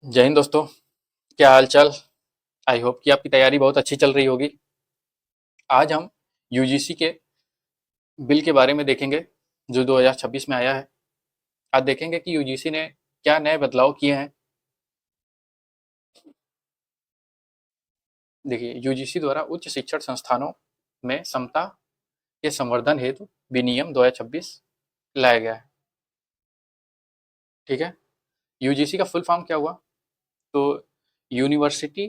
जय हिंद दोस्तों। क्या हाल चाल। आई होप कि आपकी तैयारी बहुत अच्छी चल रही होगी। आज हम यूजीसी के बिल के बारे में देखेंगे जो 2026 में आया है। आज देखेंगे कि यूजीसी ने क्या नए बदलाव किए हैं। देखिए, यूजीसी द्वारा उच्च शिक्षण संस्थानों में समता के संवर्धन हेतु विनियम 2026 लाया गया है। ठीक है। यूजीसी का फुल फॉर्म क्या हुआ? तो university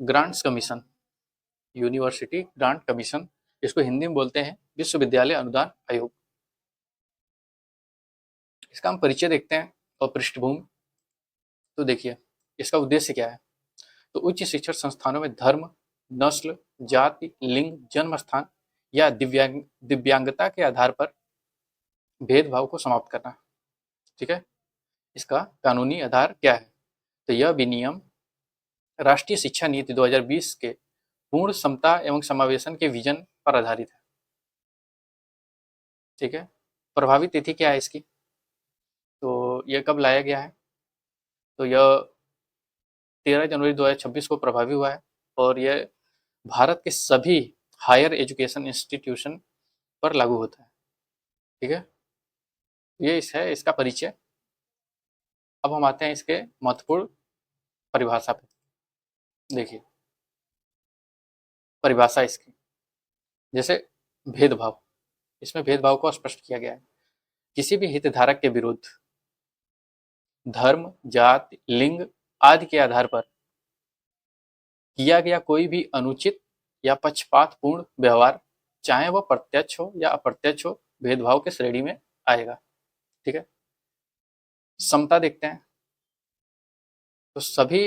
grants commission. University grant commission, इसको हिंदी में बोलते हैं विश्वविद्यालय अनुदान आयोग। इसका हम परिचय देखते हैं और पृष्ठभूमि। तो देखिए, इसका उद्देश्य क्या है। तो उच्च शिक्षण संस्थानों में धर्म, नस्ल, जाति, लिंग, जन्म स्थान या दिव्यांगता के आधार पर भेदभाव को समाप्त करना। ठीक है। इसका कानूनी आधार क्या है? तो यह विनियम राष्ट्रीय शिक्षा नीति 2020 के पूर्ण समता एवं समावेशन के विजन पर आधारित है। ठीक है। प्रभावी तिथि क्या है इसकी? तो यह कब लाया गया है? तो यह 13 जनवरी 2026 को प्रभावी हुआ है और यह भारत के सभी हायर एजुकेशन इंस्टीट्यूशन पर लागू होता है। ठीक है। ये है इसका परिचय। अब हम आते हैं इसके महत्वपूर्ण परिभाषा पे। देखिए, परिभाषा इसकी जैसे भेदभाव, इसमें भेदभाव को स्पष्ट किया गया है। किसी भी हितधारक के विरुद्ध धर्म, जाति, लिंग आदि के आधार पर किया गया कोई भी अनुचित या पक्षपातपूर्ण व्यवहार, चाहे वह प्रत्यक्ष हो या अप्रत्यक्ष हो, भेदभाव के श्रेणी में आएगा। ठीक है। समता देखते हैं। तो सभी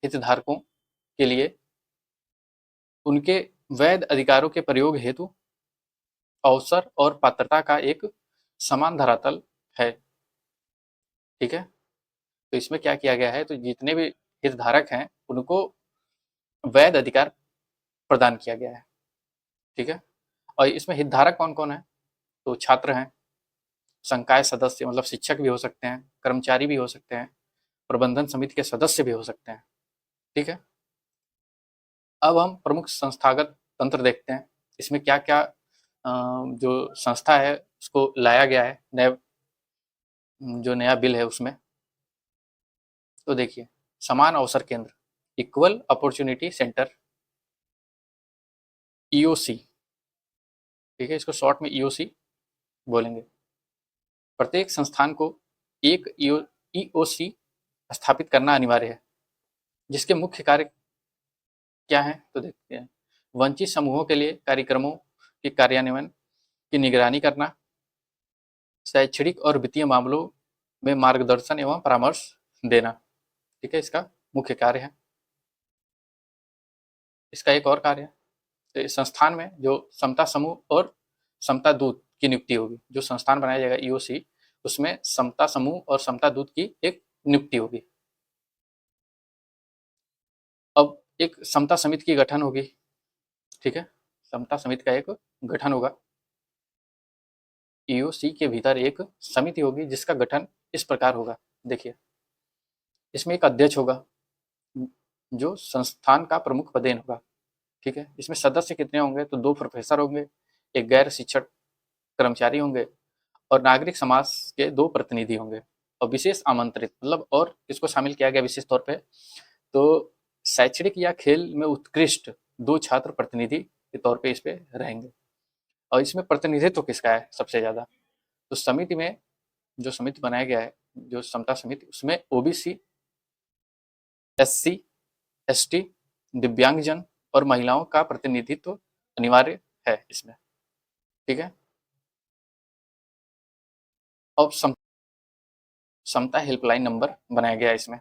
हितधारकों के लिए उनके वैध अधिकारों के प्रयोग हेतु अवसर और पात्रता का एक समान धरातल है। ठीक है। तो इसमें क्या किया गया है, तो जितने भी हितधारक हैं उनको वैध अधिकार प्रदान किया गया है। ठीक है। और इसमें हितधारक कौन कौन है? तो छात्र हैं, संकाय सदस्य मतलब शिक्षक भी हो सकते हैं, कर्मचारी भी हो सकते हैं, प्रबंधन समिति के सदस्य भी हो सकते हैं। ठीक है। अब हम प्रमुख संस्थागत तंत्र देखते हैं। इसमें क्या क्या जो संस्था है उसको लाया गया है नए, जो नया बिल है उसमें। तो देखिए, समान अवसर केंद्र, इक्वल अपॉर्चुनिटी सेंटर, ईओसी। ठीक है, इसको शॉर्ट में ईओसी बोलेंगे। प्रत्येक संस्थान को एक ईओसी स्थापित करना अनिवार्य है, जिसके मुख्य कार्य क्या है तो देखते हैं। वंचित समूहों के लिए कार्यक्रमों के कार्यान्वयन की निगरानी करना, शैक्षणिक और वित्तीय मामलों में मार्गदर्शन एवं परामर्श देना। ठीक है, इसका मुख्य कार्य है। इसका एक और कार्य है, तो इस संस्थान में जो समता समूह और समता दूत की नियुक्ति होगी। जो संस्थान बनाया जाएगा ईओसी, उसमें समता समूह और समता दूत की एक नियुक्ति होगी। अब एक समता समिति की गठन होगी। ठीक है। समता समिति का एक गठन होगा। ईओसी के भीतर एक समिति होगी जिसका गठन इस प्रकार होगा। देखिए, इसमें एक अध्यक्ष होगा जो संस्थान का प्रमुख पदेन होगा। ठीक है। इसमें सदस्य कितने होंगे? तो 2 प्रोफेसर होंगे, एक गैर शिक्षक कर्मचारी होंगे और नागरिक समाज के 2 प्रतिनिधि होंगे। और विशेष आमंत्रित मतलब और किसको शामिल किया गया विशेष तौर पे? तो शैक्षणिक या खेल में उत्कृष्ट 2 छात्र प्रतिनिधि के तौर पे इस पे रहेंगे। और इसमें प्रतिनिधित्व किसका है सबसे ज़्यादा? तो समिति में जो समिति बनाया गया है, जो समता समिति, उसमें ओबीसी, एससी, एसटी, दिव्यांगजन और महिलाओं का प्रतिनिधित्व अनिवार्य है इसमें। ठीक है। और समता हेल्पलाइन नंबर बनाया गया है इसमें।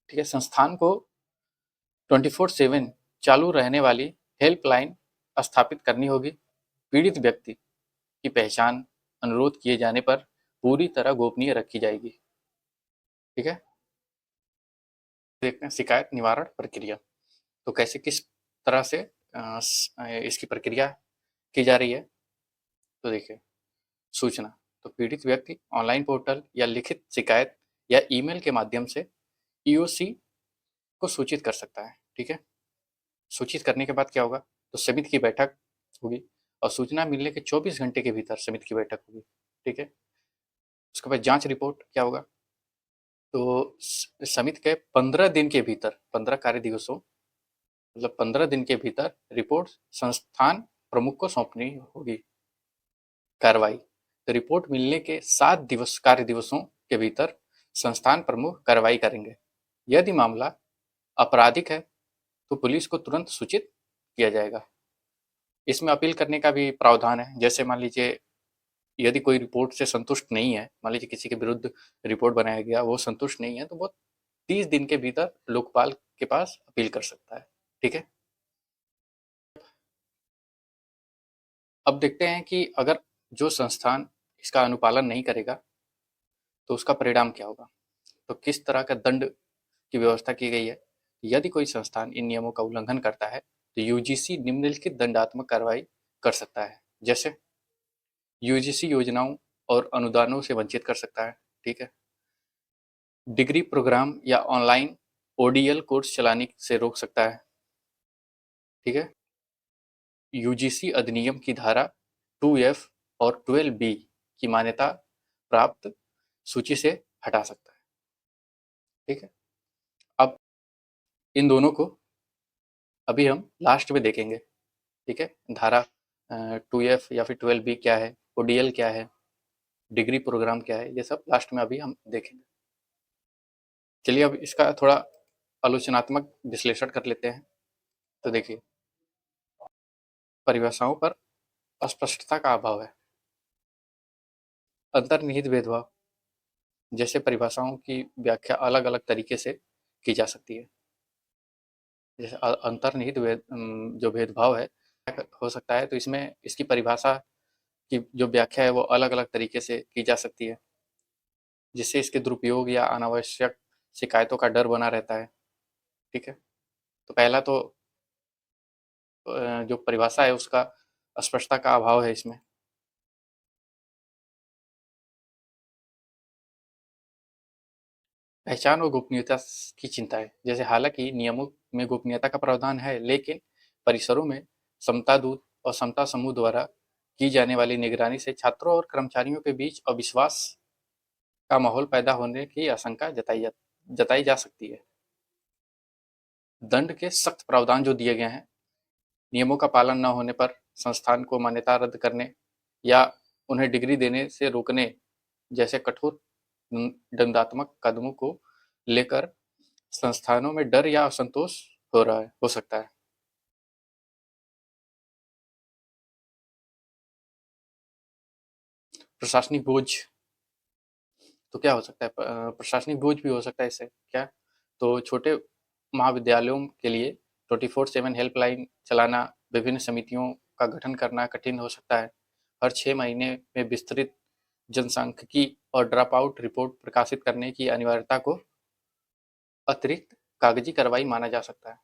ठीक है। संस्थान को 24/7 चालू रहने वाली हेल्पलाइन स्थापित करनी होगी। पीड़ित व्यक्ति की पहचान अनुरोध किए जाने पर पूरी तरह गोपनीय रखी जाएगी। ठीक है। देखते हैं शिकायत निवारण प्रक्रिया। तो कैसे किस तरह से इसकी प्रक्रिया की जा रही है। तो देखिए, सूचना, तो पीड़ित व्यक्ति ऑनलाइन पोर्टल या लिखित शिकायत या ईमेल के माध्यम से ईओसी को सूचित कर सकता है। ठीक है, सूचित करने के बाद क्या होगा, तो समिति की बैठक होगी और सूचना मिलने के 24 घंटे के भीतर समिति की बैठक होगी। ठीक है, उसके बाद जांच रिपोर्ट क्या होगा, तो समिति के 15 दिन के भीतर, 15 कार्य दिवसों मतलब 15 दिन के भीतर रिपोर्ट संस्थान प्रमुख को सौंपनी होगी। कार्रवाई, तो रिपोर्ट मिलने के 7 दिवस कार्य दिवसों के भीतर संस्थान प्रमुख कार्रवाई करेंगे। यदि मामला आपराधिक है तो पुलिस को तुरंत सूचित किया जाएगा। इसमें अपील करने का भी प्रावधान है। जैसे मान लीजिए यदि कोई रिपोर्ट से संतुष्ट नहीं है, मान लीजिए किसी के विरुद्ध रिपोर्ट बनाया गया, वो संतुष्ट नहीं है, तो वो 30 दिन के भीतर लोकपाल के पास अपील कर सकता है। ठीक है, अब देखते हैं कि अगर जो संस्थान इसका अनुपालन नहीं करेगा तो उसका परिणाम क्या होगा, तो किस तरह का दंड की व्यवस्था की गई है। यदि कोई संस्थान इन नियमों का उल्लंघन करता है तो यूजीसी निम्नलिखित दंडात्मक कार्रवाई कर सकता है। जैसे यूजीसी योजनाओं और अनुदानों से वंचित कर सकता है। ठीक है, डिग्री प्रोग्राम या ऑनलाइन ओडीएल कोर्स चलाने से रोक सकता है। ठीक है, यूजीसी अधिनियम की धारा 2F और 12B की मान्यता प्राप्त सूची से हटा सकता है। ठीक है, अब इन दोनों को अभी हम लास्ट में देखेंगे। ठीक है, धारा 2F या फिर 12B क्या है, ओडीएल क्या है, डिग्री प्रोग्राम क्या है, ये सब लास्ट में अभी हम देखेंगे। चलिए अब इसका थोड़ा आलोचनात्मक विश्लेषण कर लेते हैं। तो देखिए, परिभाषाओं पर अस्पष्टता का अभाव है, अंतर्निहित भेदभाव, जैसे परिभाषाओं की व्याख्या अलग अलग तरीके से की जा सकती है। जैसे अंतर्निहित जो भेदभाव है हो सकता है, तो इसमें इसकी परिभाषा की जो व्याख्या है वो अलग अलग तरीके से की जा सकती है, जिससे इसके दुरुपयोग या अनावश्यक शिकायतों का डर बना रहता है। ठीक है, तो पहला तो जो परिभाषा है उसका स्पष्टता का अभाव है इसमें। पहचान और गोपनीयता की चिंता है, जैसे हालांकि नियमों में गोपनीयता का प्रावधान है, लेकिन परिसरों में समता दूत और समता समूह द्वारा की जाने वाली निगरानी से छात्रों और कर्मचारियों के बीच अविश्वास का माहौल पैदा होने की आशंका जताई जा सकती है। दंड के सख्त प्रावधान जो दिए गए हैं, नियमों का पालन न होने पर संस्थान को मान्यता रद्द करने या उन्हें डिग्री देने से रोकने जैसे कठोर दंडात्मक कदमों को लेकर संस्थानों में डर या असंतोष हो सकता है। प्रशासनिक बोझ, तो क्या हो सकता है, प्रशासनिक बोझ भी हो सकता है इससे। क्या, तो छोटे महाविद्यालयों के लिए 24/7 हेल्पलाइन चलाना, विभिन्न समितियों का गठन करना कठिन हो सकता है। हर 6 महीने में विस्तृत जनसांख्यिकी और ड्रॉप आउट रिपोर्ट प्रकाशित करने की अनिवार्यता को अतिरिक्त कागजी कार्रवाई माना जा सकता है।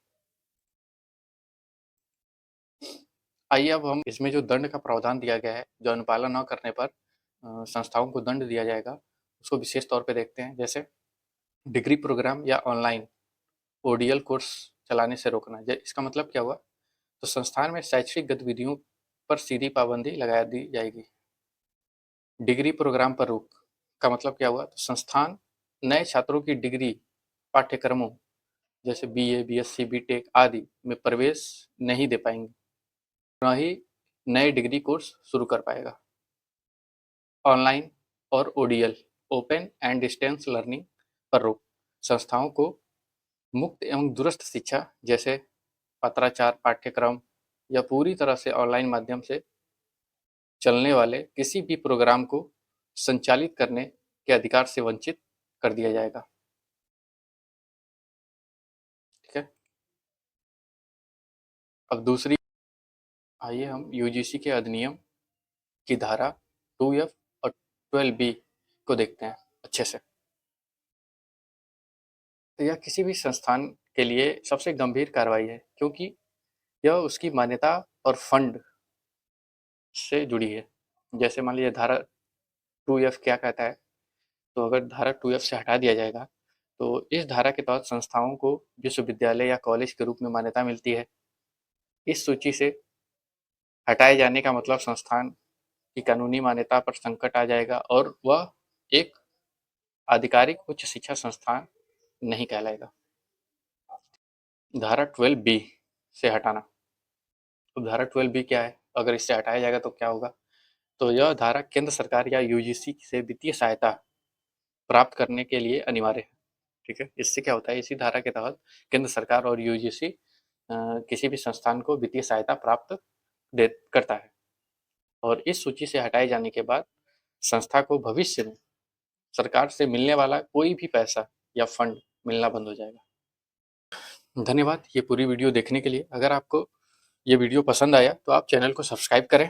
आइए अब हम इसमें जो दंड का प्रावधान दिया गया है, जो अनुपालन न करने पर संस्थाओं को दंड दिया जाएगा, उसको विशेष तौर पे देखते हैं। जैसे डिग्री प्रोग्राम या ऑनलाइन ओडीएल कोर्स चलाने से रोकना। इसका मतलब क्या हुआ, तो संस्थान में शैक्षिक गतिविधियों पर सीधी पाबंदी लगा दी जाएगी। डिग्री प्रोग्राम पर रोक का मतलब क्या हुआ, तो संस्थान नए छात्रों की डिग्री पाठ्यक्रमों जैसे बीए, बीएससी, बीटेक आदि में प्रवेश नहीं दे पाएंगे, न ही नए डिग्री कोर्स शुरू कर पाएगा। ऑनलाइन और ODL open and distance learning पर रोक, संस्थाओं को मुक्त एवं दूरस्थ शिक्षा जैसे पत्राचार पाठ्यक्रम या पूरी तरह से ऑनलाइन माध्यम से चलने वाले किसी भी प्रोग्राम को संचालित करने के अधिकार से वंचित कर दिया जाएगा। ठीक है, अब दूसरी, आइए हम यूजीसी के अधिनियम की धारा 2F और 12B को देखते हैं अच्छे से। तो यह किसी भी संस्थान के लिए सबसे गंभीर कार्रवाई है, क्योंकि यह उसकी मान्यता और फंड से जुड़ी है। जैसे मान लीजिए धारा 2F क्या कहता है, तो अगर धारा 2F से हटा दिया जाएगा तो इस धारा के तहत संस्थाओं को विश्वविद्यालय या कॉलेज के रूप में मान्यता मिलती है। इस सूची से हटाए जाने का मतलब संस्थान की कानूनी मान्यता पर संकट आ जाएगा और वह एक आधिकारिक उच्च शिक्षा संस्थान नहीं कहलाएगा। धारा 12B से हटाना। तो धारा 12B क्या है? अगर इससे हटाया जाएगा तो क्या होगा? तो यह धारा केंद्र सरकार या यूजीसी से वित्तीय सहायता प्राप्त करने के लिए अनिवार्य है। ठीक है, इससे क्या होता है, इसी धारा के तहत केंद्र सरकार और यूजीसी किसी भी संस्थान को वित्तीय सहायता प्राप्त करता है और इस सूची से हटाए जाने के बाद संस्था को भविष्य में सरकार से मिलने वाला कोई भी पैसा या फंड मिलना बंद हो जाएगा। धन्यवाद ये पूरी वीडियो देखने के लिए। अगर आपको ये वीडियो पसंद आया तो आप चैनल को सब्सक्राइब करें